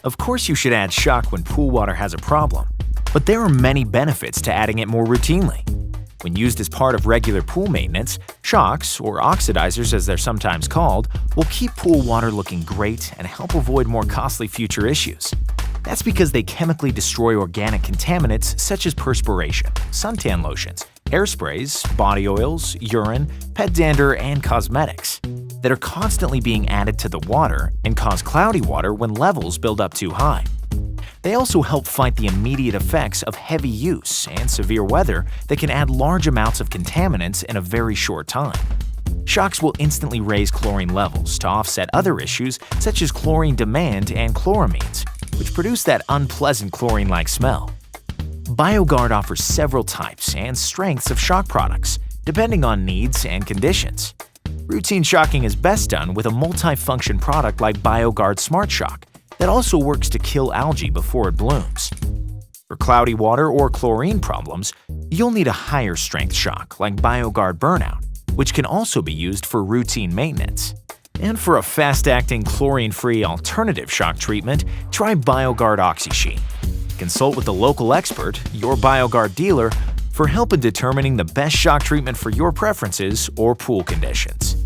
Of course, you should add shock when pool water has a problem, but there are many benefits to adding it more routinely. When used as part of regular pool maintenance, shocks, or oxidizers as they're sometimes called, will keep pool water looking great and help avoid more costly future issues. That's because they chemically destroy organic contaminants such as perspiration, suntan lotions, hairsprays, body oils, urine, pet dander, and cosmetics that are constantly being added to the water and cause cloudy water when levels build up too high. They also help fight the immediate effects of heavy use and severe weather that can add large amounts of contaminants in a very short time. Shocks will instantly raise chlorine levels to offset other issues such as chlorine demand and chloramines, which produce that unpleasant chlorine-like smell. BioGuard offers several types and strengths of shock products, depending on needs and conditions. Routine shocking is best done with a multi-function product like BioGuard Smart Shock that also works to kill algae before it blooms. For cloudy water or chlorine problems, you'll need a higher strength shock like BioGuard Burnout, which can also be used for routine maintenance. And for a fast-acting chlorine-free alternative shock treatment, try BioGuard OxySheet. Consult with the local expert, your BioGuard dealer, for help in determining the best shock treatment for your preferences or pool conditions.